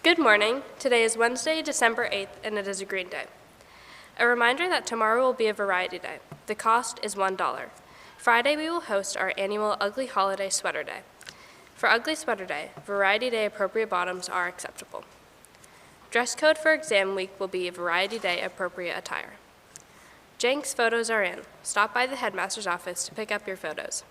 Good morning. Today is Wednesday, December 8th, and it is a green day. A reminder that tomorrow will be a variety day. The cost is $1. Friday, we will host our annual Ugly Holiday Sweater Day. For Ugly Sweater Day, Variety Day appropriate bottoms are acceptable. Dress code for exam week will be Variety Day appropriate attire. Jenks photos are in. Stop by the headmaster's office to pick up your photos.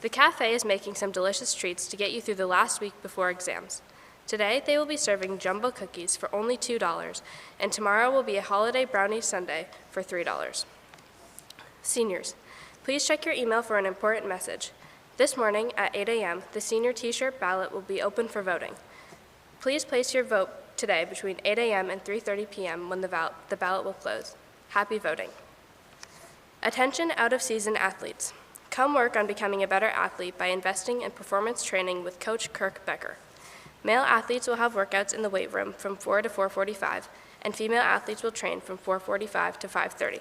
The cafe is making some delicious treats to get you through the last week before exams. Today, they will be serving jumbo cookies for only $2, and tomorrow will be a holiday brownie sundae for $3. Seniors, please check your email for an important message. This morning at 8 a.m., the senior t-shirt ballot will be open for voting. Please place your vote today between 8 a.m. and 3:30 p.m. when the ballot will close. Happy voting. Attention out-of-season athletes. Come work on becoming a better athlete by investing in performance training with Coach Kirk Becker. Male athletes will have workouts in the weight room from 4 to 4:45, and female athletes will train from 4:45 to 5:30.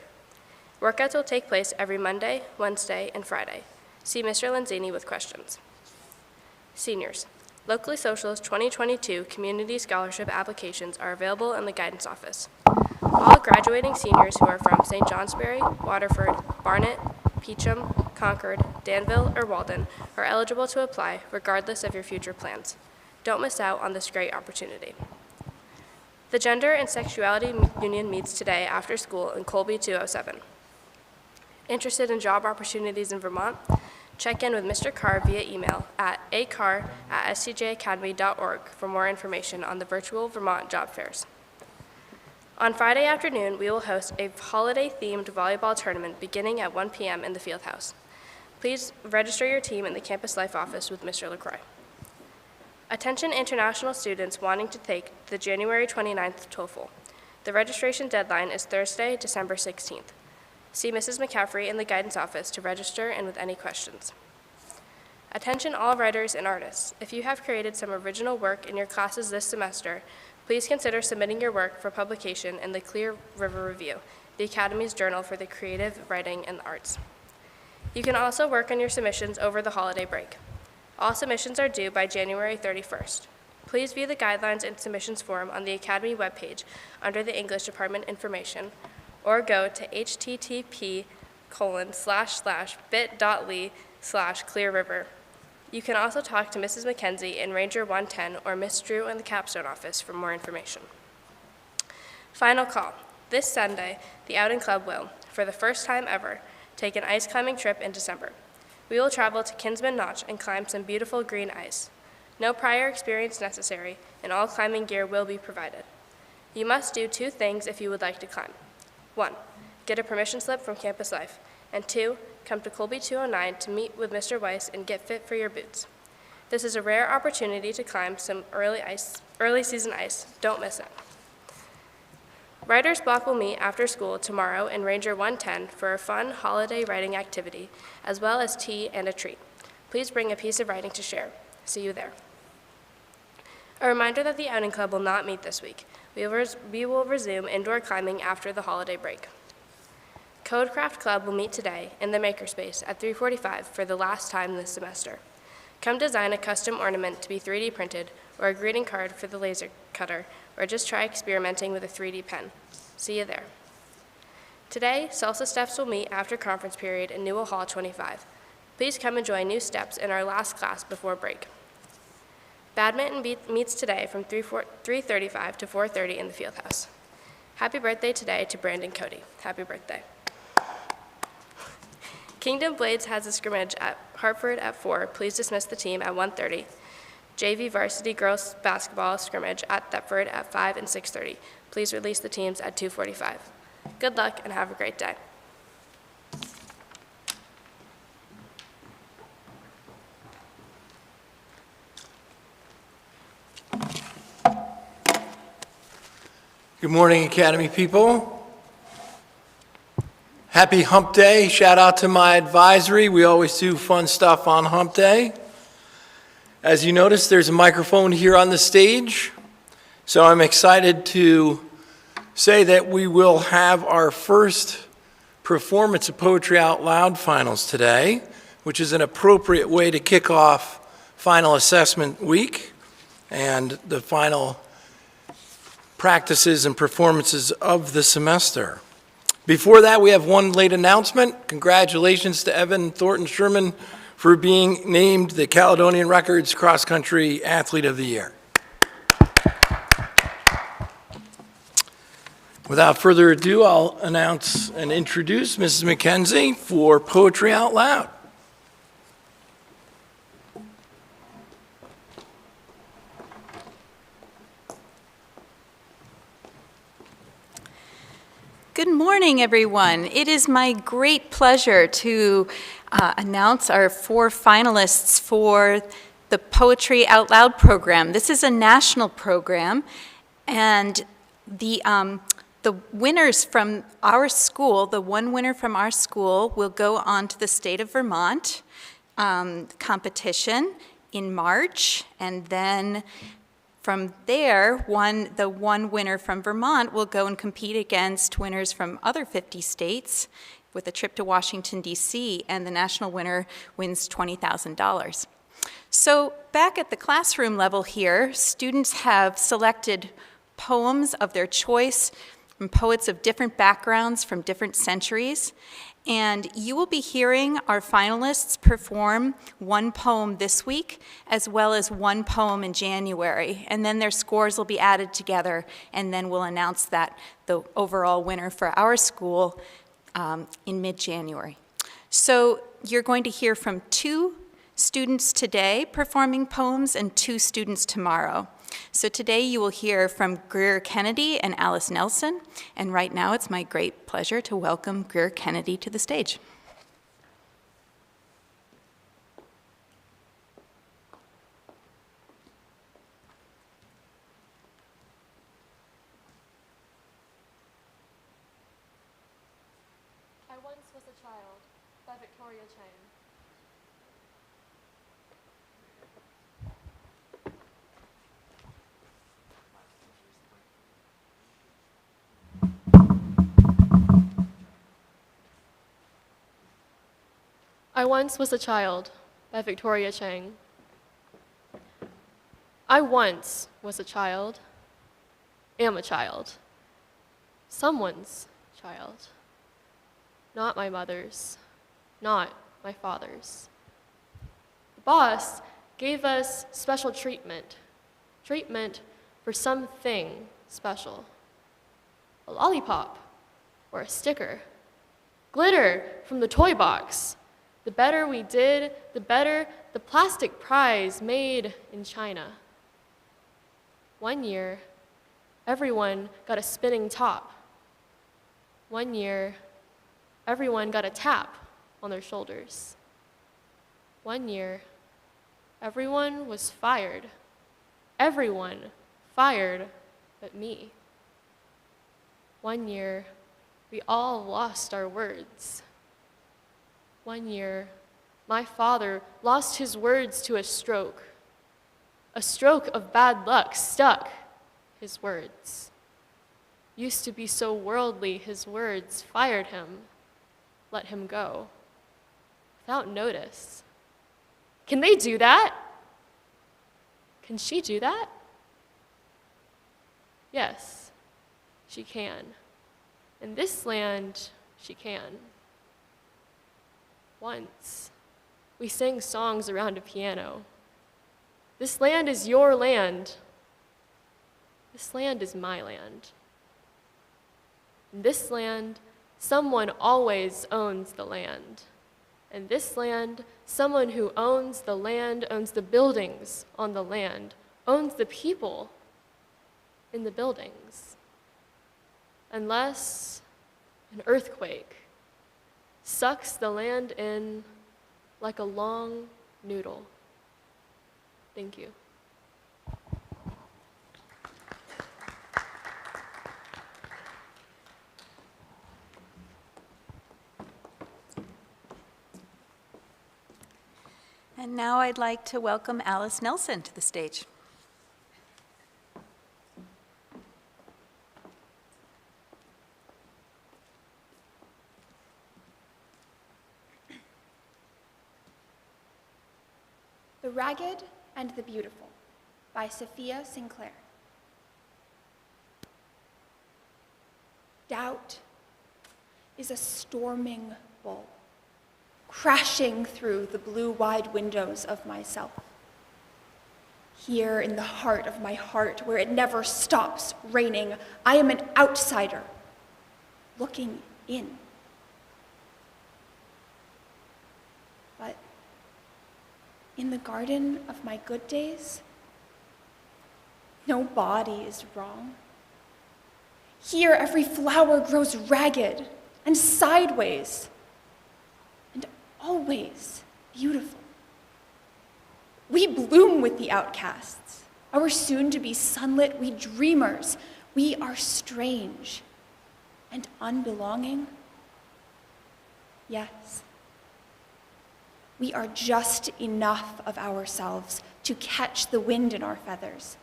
Workouts will take place every Monday, Wednesday, and Friday. See Mr. Lanzini with questions. Seniors, Locally Social's 2022 Community Scholarship applications are available in the guidance office. All graduating seniors who are from St. Johnsbury, Waterford, Barnet, Peacham, Concord, Danville, or Walden are eligible to apply regardless of your future plans. Don't miss out on this great opportunity. The Gender and Sexuality Union meets today after school in Colby 207. Interested in job opportunities in Vermont? Check in with Mr. Carr via email at acarr@scjacademy.org for more information on the virtual Vermont job fairs. On Friday afternoon, we will host a holiday-themed volleyball tournament beginning at 1 p.m. in the Fieldhouse. Please register your team in the Campus Life office with Mr. LaCroix. Attention international students wanting to take the January 29th TOEFL. The registration deadline is Thursday, December 16th. See Mrs. McCaffrey in the guidance office to register and with any questions. Attention all writers and artists. If you have created some original work in your classes this semester, please consider submitting your work for publication in the Clear River Review, the Academy's journal for the creative writing and the arts. You can also work on your submissions over the holiday break. All submissions are due by January 31st. Please view the guidelines and submissions form on the Academy webpage under the English Department information, or go to http://bit.ly/clearriver. You can also talk to Mrs. McKenzie in Ranger 110 or Miss Drew in the capstone office for more information. Final call. This Sunday, the Outing Club will, for the first time ever, take an ice climbing trip in December. We will travel to Kinsman Notch and climb some beautiful green ice. No prior experience necessary, and all climbing gear will be provided. You must do 2 things if you would like to climb. 1, get a permission slip from Campus Life, and 2, come to Colby 209 to meet with Mr. Weiss and get fit for your boots. This is a rare opportunity to climb some early season ice. Don't miss it. Writer's Block will meet after school tomorrow in Ranger 110 for a fun holiday writing activity, as well as tea and a treat. Please bring a piece of writing to share. See you there. A reminder that the Outing Club will not meet this week. We will resume indoor climbing after the holiday break. Codecraft Club will meet today in the Makerspace at 3:45 for the last time this semester. Come design a custom ornament to be 3D printed, or a greeting card for the laser cutter, or just try experimenting with a 3D pen. See you there. Today, Salsa Steps will meet after conference period in Newell Hall 25. Please come enjoy new steps in our last class before break. Badminton meets today from 3:35 to 4:30 in the Fieldhouse. Happy birthday today to Brandon Cody. Happy birthday. Kingdom Blades has a scrimmage at Hartford at 4. Please dismiss the team at 1:30. JV varsity girls basketball scrimmage at Thetford at 5 and 6:30. Please release the teams at 2:45. Good luck and have a great day. Good morning, Academy people. Happy Hump Day. Shout out to my advisory. We always do fun stuff on Hump Day. As you notice, there's a microphone here on the stage. So I'm excited to say that we will have our first Performance of Poetry Out Loud finals today, which is an appropriate way to kick off final assessment week. And the final practices and performances of the semester. Before that, we have one late announcement. Congratulations to Evan Thornton Sherman for being named the Caledonian Records Cross Country Athlete of the Year. Without further ado, I'll announce and introduce Mrs. McKenzie for Poetry Out Loud. Good morning, everyone. It is my great pleasure to announce our 4 finalists for the Poetry Out Loud program. This is a national program, and the winners from our school, the one winner from our school, will go on to the state of Vermont competition in March, and then from there, the one winner from Vermont will go and compete against winners from other 50 states with a trip to Washington, D.C., and the national winner wins $20,000. So back at the classroom level here, students have selected poems of their choice from poets of different backgrounds from different centuries. And you will be hearing our finalists perform one poem this week, as well as one poem in January. And then their scores will be added together, and then we'll announce the overall winner for our school in mid-January. So you're going to hear from 2 students today performing poems and 2 students tomorrow. So today you will hear from Greer Kennedy and Alice Nelson, and right now it's my great pleasure to welcome Greer Kennedy to the stage. I Once Was a Child by Victoria Chang. I Once Was a Child by Victoria Chang. I once was a child, am a child, someone's child, not my mother's, not my father's. The boss gave us special treatment for something special. A lollipop or a sticker, glitter from the toy box. The better we did, the better the plastic prize made in China. One year, everyone got a spinning top. One year, everyone got a tap on their shoulders. One year, everyone was fired. Everyone fired but me. One year, we all lost our words. One year, my father lost his words to a stroke. A stroke of bad luck stuck his words. Used to be so worldly, his words fired him, let him go, without notice. Can they do that? Can she do that? Yes, she can. In this land, she can. Once, we sang songs around a piano. This land is your land. This land is my land. In this land, someone always owns the land. In this land, someone who owns the land owns the buildings on the land, owns the people in the buildings. Unless an earthquake sucks the land in like a long noodle. Thank you. And now I'd like to welcome Alice Nelson to the stage. The Ragged and the Beautiful by Sophia Sinclair. Doubt is a storming bull, crashing through the blue-wide windows of myself. Here in the heart of my heart, where it never stops raining, I am an outsider, looking in. But in the garden of my good days, no body is wrong. Here every flower grows ragged and sideways, and always beautiful. We bloom with the outcasts, our soon-to-be sunlit, we dreamers. We are strange and unbelonging. Yes, we are just enough of ourselves to catch the wind in our feathers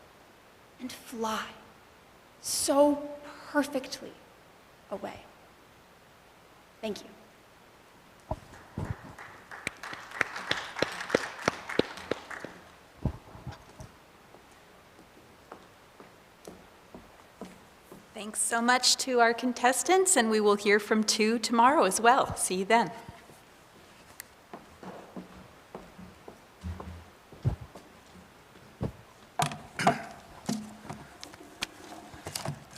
and fly so perfectly away. Thank you. Thanks so much to our contestants, and we will hear from 2 tomorrow as well. See you then.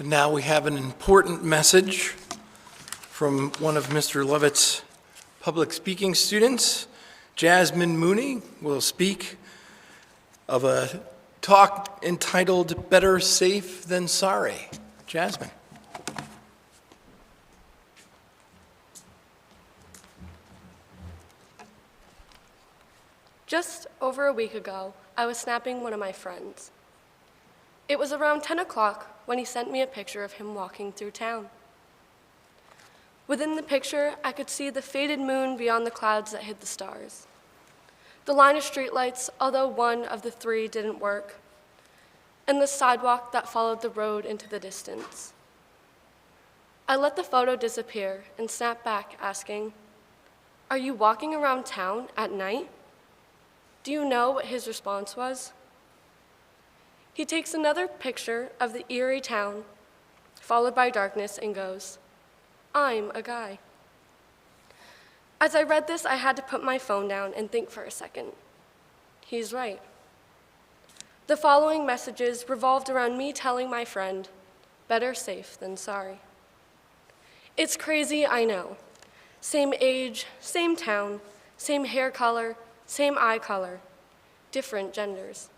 And now we have an important message from one of Mr. Lovett's public speaking students. Jasmine Mooney will speak of a talk entitled Better Safe Than Sorry. Jasmine. Just over a week ago, I was snapping one of my friends. It was around 10 o'clock when he sent me a picture of him walking through town. Within the picture, I could see the faded moon beyond the clouds that hid the stars. The line of streetlights, although one of the 3 didn't work, and the sidewalk that followed the road into the distance. I let the photo disappear and snapped back, asking, "Are you walking around town at night?" Do you know what his response was? He takes another picture of the eerie town, followed by darkness, and goes, "I'm a guy." As I read this, I had to put my phone down and think for a second. He's right. The following messages revolved around me telling my friend, better safe than sorry. It's crazy, I know. Same age, same town, same hair color, same eye color, different genders.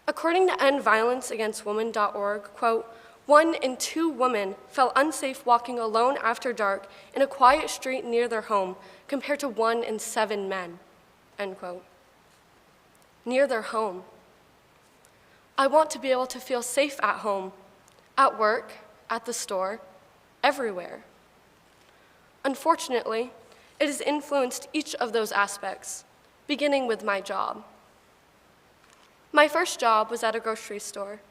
According to endviolenceagainstwomen.org, quote, 1 in 2 women felt unsafe walking alone after dark in a quiet street near their home, compared to 1 in 7 men, end quote. Near their home. I want to be able to feel safe at home, at work, at the store, everywhere. Unfortunately, it has influenced each of those aspects, beginning with my job. My first job was at a grocery store.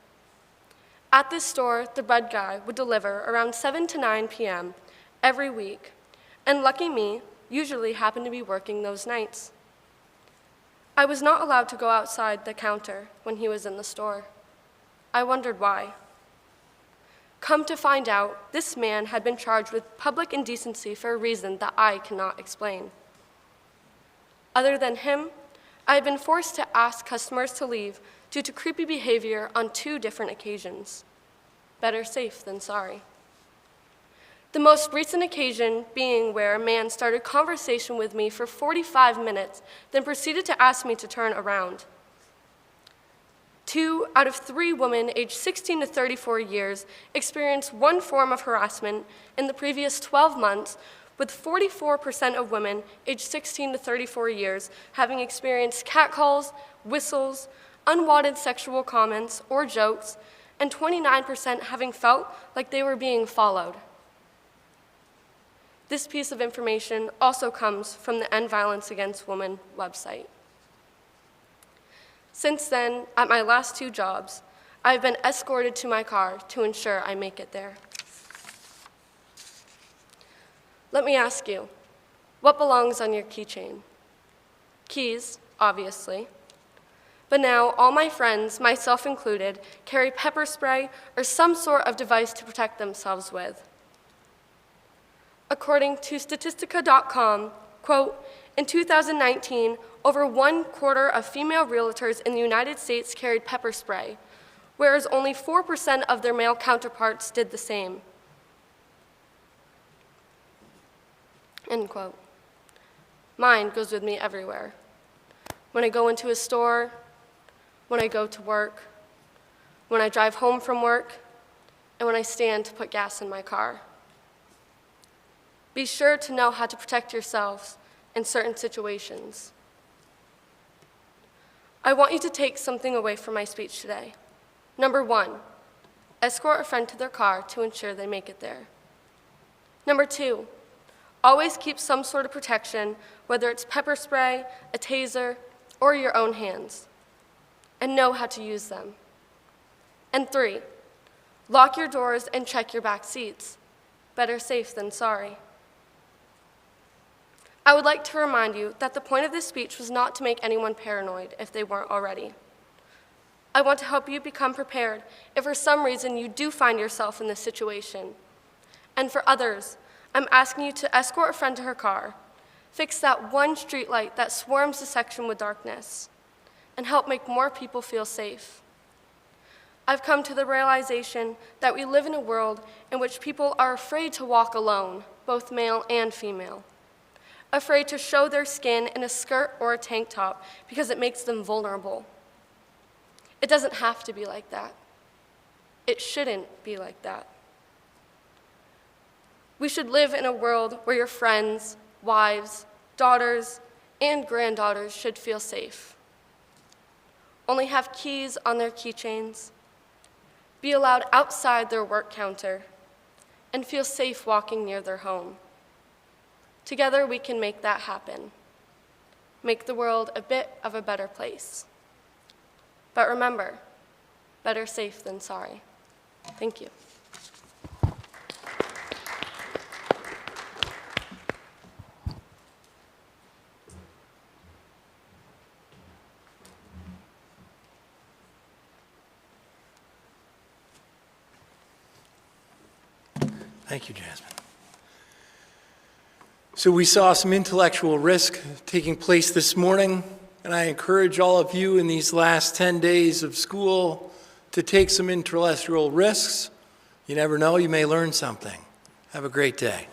At this store, the bread guy would deliver around 7 to 9 p.m. every week, and lucky me, usually happened to be working those nights. I was not allowed to go outside the counter when he was in the store. I wondered why. Come to find out, this man had been charged with public indecency for a reason that I cannot explain. Other than him, I had been forced to ask customers to leave due to creepy behavior on 2 different occasions. Better safe than sorry. The most recent occasion being where a man started conversation with me for 45 minutes, then proceeded to ask me to turn around. 2 out of 3 women aged 16 to 34 years experienced one form of harassment in the previous 12 months, with 44% of women aged 16 to 34 years having experienced catcalls, whistles, unwanted sexual comments or jokes, and 29% having felt like they were being followed. This piece of information also comes from the End Violence Against Women website. Since then, at my last 2 jobs, I've been escorted to my car to ensure I make it there. Let me ask you, what belongs on your keychain? Keys, obviously. But now all my friends, myself included, carry pepper spray or some sort of device to protect themselves with. According to Statistica.com, quote, in 2019, over 1/4 of female realtors in the United States carried pepper spray, whereas only 4% of their male counterparts did the same. End quote. Mine goes with me everywhere. When I go into a store, when I go to work, when I drive home from work, and when I stand to put gas in my car. Be sure to know how to protect yourselves in certain situations. I want you to take something away from my speech today. Number 1, escort a friend to their car to ensure they make it there. Number 2, always keep some sort of protection, whether it's pepper spray, a taser, or your own hands, and know how to use them. And 3, lock your doors and check your back seats. Better safe than sorry. I would like to remind you that the point of this speech was not to make anyone paranoid if they weren't already. I want to help you become prepared if for some reason you do find yourself in this situation. And for others, I'm asking you to escort a friend to her car, fix that one streetlight that swarms the section with darkness, and help make more people feel safe. I've come to the realization that we live in a world in which people are afraid to walk alone, both male and female. Afraid to show their skin in a skirt or a tank top because it makes them vulnerable. It doesn't have to be like that. It shouldn't be like that. We should live in a world where your friends, wives, daughters, and granddaughters should feel safe. Only have keys on their keychains, be allowed outside their work counter, and feel safe walking near their home. Together, we can make that happen. Make the world a bit of a better place. But remember, better safe than sorry. Thank you. Thank you, Jasmine. So we saw some intellectual risk taking place this morning, and I encourage all of you in these last 10 days of school to take some intellectual risks. You never know, you may learn something. Have a great day.